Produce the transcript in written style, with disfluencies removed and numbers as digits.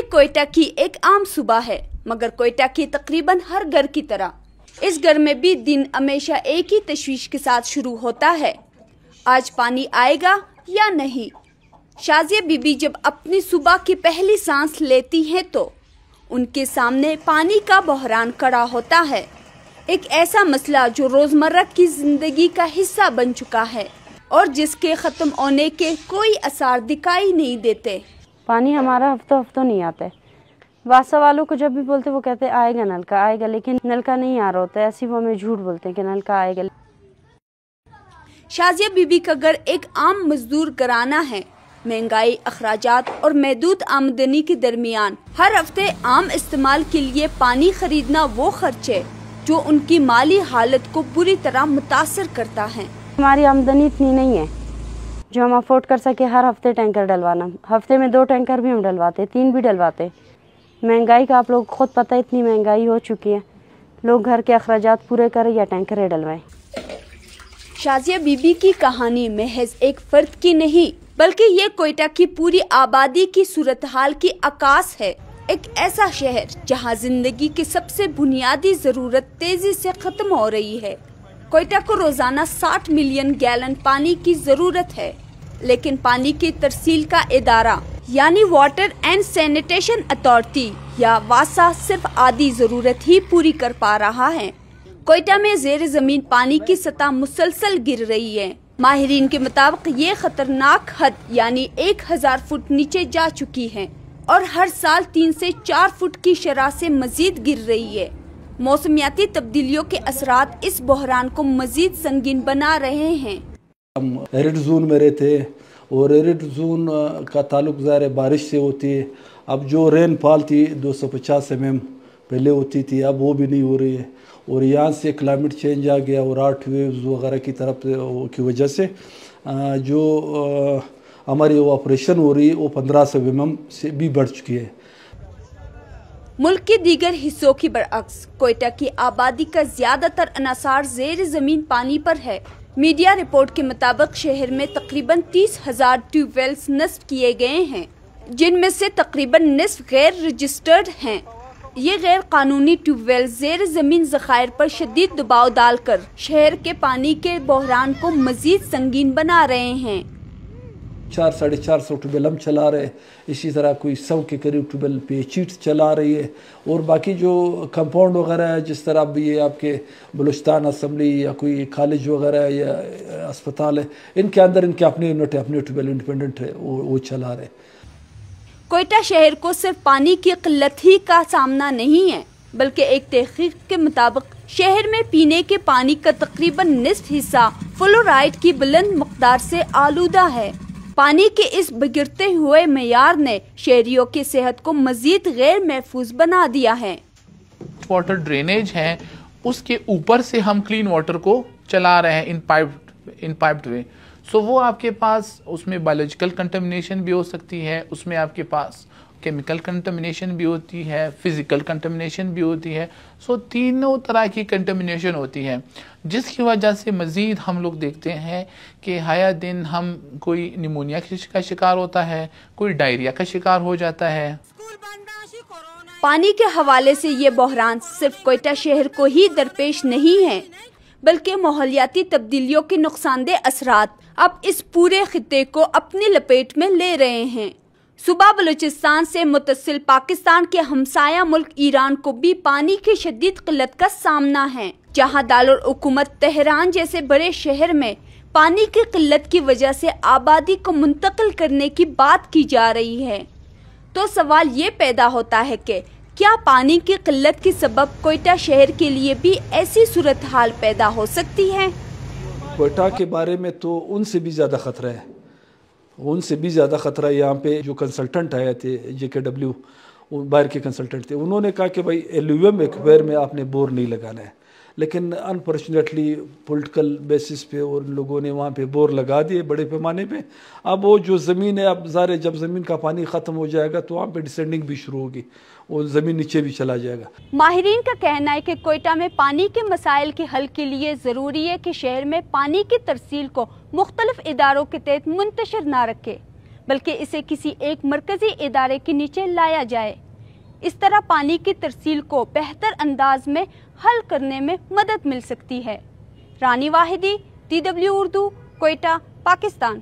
कोयटा की एक आम सुबह है, मगर कोयटा की तकरीबन हर घर की तरह इस घर में भी दिन हमेशा एक ही तशवीश के साथ शुरू होता है, आज पानी आएगा या नहीं। शाजिया बीबी जब अपनी सुबह की पहली सांस लेती हैं तो उनके सामने पानी का बहरान खड़ा होता है, एक ऐसा मसला जो रोजमर्रा की जिंदगी का हिस्सा बन चुका है और जिसके खत्म होने के कोई आसार दिखाई नहीं देते। पानी हमारा हफ्तों नहीं आता है। वासा वालों को जब भी बोलते वो कहते आएगा नलका आएगा, लेकिन नलका नहीं आ रहा होता है। ऐसी वो हमें झूठ बोलते हैं कि नलका आएगा। शाजिया बीबी का घर एक आम मजदूर घराना है। महंगाई, अखराजात और महदूद आमदनी के दरमियान हर हफ्ते आम इस्तेमाल के लिए पानी खरीदना वो खर्च है जो उनकी माली हालत को बुरी तरह मुतासर करता है। हमारी आमदनी इतनी नहीं है जो हम अफोर्ड कर सके हर हफ्ते टैंकर डलवाना। हफ्ते में 2 टैंकर भी हम डलवाते, 3 भी डलवाते। महंगाई का आप लोग खुद पता है, इतनी महंगाई हो चुकी है, लोग घर के अखराजात पूरे करें या टैंकर डलवाएं। शाजिया बीबी की कहानी महज एक फर्द की नहीं बल्कि ये कोयटा की पूरी आबादी की सूरत हाल की अक्कास है। एक ऐसा शहर जहाँ जिंदगी की सबसे बुनियादी जरूरत तेजी से खत्म हो रही है। कोयटा को रोजाना 60 मिलियन गैलन पानी की जरूरत है, लेकिन पानी की तरसील का इदारा यानी वाटर एंड सैनिटेशन अथॉरिटी या वासा सिर्फ आधी जरूरत ही पूरी कर पा रहा है। कोयटा में जेर जमीन पानी की सतह मुसलसल गिर रही है। माहिरीन के मुताबिक ये खतरनाक हद यानी 1000 फुट नीचे जा चुकी है और हर साल 3 से 4 फुट की शरह से मजीद गिर रही है। मौसमियाती तब्दीलियों के असरात इस बहरान को मजीद संगीन बना रहे हैं। हम रेड जोन में रहते हैं और रेड जोन का ताल्लुक ज़ाहिर बारिश से होती है। अब जो रेनफॉल थी 250 mm पहले होती थी, अब वो भी नहीं हो रही है और यहाँ से क्लाइमेट चेंज आ गया और 8 वेव्स वगैरह की तरफ की वजह से जो हमारी ऑपरेशन हो रही है वो 1500 mm से भी बढ़ चुकी है। मुल्क के दीगर हिस्सों की बरअक्स कोयटा की आबादी का ज्यादातर अनासार जेर जमीन पानी पर है। मीडिया रिपोर्ट के मुताबिक शहर में तकरीबन 30,000 ट्यूबवेल्स नस्ब किए गए हैं, जिनमें से तकरीबन निस्फ गैर रजिस्टर्ड हैं। ये गैर कानूनी ट्यूबवेल जेर जमीन ज़खायर पर शदीद दबाव डालकर शहर के पानी के बहरान को मजीद संगीन बना रहे हैं। 400-450 ट्यूबवेल हम चला रहे, इसी तरह कोई 100 के करीब ट्यूबवेल पे चीट चला रही है और बाकी जो कंपाउंड वगैरह है, जिस तरह अब ये आपके बलूचिस्तान असम्बली या कोई कॉलेज वगैरह या अस्पताल है, इनके अंदर इनके अपने यूनिट है, अपने ट्यूबवेल इंडिपेंडेंट है, वो चला रहे। कोयटा शहर को सिर्फ पानी की किल्लत ही का सामना नहीं है, बल्कि एक तहकीक के मुताबिक शहर में पीने के पानी का तकरीबन निस्फ हिस्सा फ्लोराइड की बुलंद मकदार से आलूदा है। पानी के इस बिगड़ते हुए मेयार ने शहरियों की सेहत को मजीद गैर महफूज बना दिया है। वाटर ड्रेनेज है, उसके ऊपर से हम क्लीन वाटर को चला रहे हैं इन पाइप्ड वे। सो वो आपके पास उसमें बायोलॉजिकल कंटेमिनेशन भी हो सकती है, उसमें आपके पास केमिकल कंटेमिनेशन भी होती है, फिजिकल कंटेमिनेशन भी होती है। सो तीनों तरह की कंटेमिनेशन होती है, जिसकी वजह से मज़ीद हम लोग देखते हैं कि हाया दिन हम कोई निमोनिया का शिकार होता है, कोई डायरिया का शिकार हो जाता है। पानी के हवाले से ये बहरान सिर्फ कोयटा शहर को ही दरपेश नहीं है, बल्कि माहौलियाती तब्दीलियों के नुकसानदेह असरात अब इस पूरे खित्ते को अपनी लपेट में ले रहे हैं। सूबा बलूचिस्तान से मुत्तसिल पाकिस्तान के हमसाया मुल्क ईरान को भी पानी की शदीद किल्लत का सामना है, जहां दारुल हुकूमत तेहरान जैसे बड़े शहर में पानी की किल्लत की वजह से आबादी को मुंतकिल करने की बात की जा रही है। तो सवाल ये पैदा होता है कि क्या पानी की किल्लत की सबब कोयटा शहर के लिए भी ऐसी सूरत हाल पैदा हो सकती है? कोयटा के बारे में तो उनसे भी ज़्यादा ख़तरा है, उनसे भी ज़्यादा ख़तरा। यहाँ पे जो कंसल्टेंट आए थे JKW, बाहर के कंसल्टेंट थे, उन्होंने कहा कि भाई एल्यूवियम एक्वेयर में आपने बोर नहीं लगाना है, लेकिन अनफॉर्चुनेटली पॉलिटिकल बेसिस पे और लोगों ने वहाँ पे बोर लगा दिए बड़े पैमाने पे। अब वो जो ज़मीन है, अब ज़ाहिर जब ज़मीन का पानी ख़त्म हो जाएगा तो वहाँ पे डिसेंडिंग भी शुरू होगी, वो ज़मीन नीचे भी चला जाएगा। माहिरीन का कहना है कि कोयटा में पानी के मसाइल के हल के लिए ज़रूरी है कि शहर में पानी की तरसील को मुख्तलिफ इदारों के तहत मुंतशिर न रखे, बल्कि इसे किसी एक मरकजी इदारे के नीचे लाया जाए। इस तरह पानी की तरसील को बेहतर अंदाज में हल करने में मदद मिल सकती है। रानी वाहिदी, DW उर्दू, कोयटा, पाकिस्तान।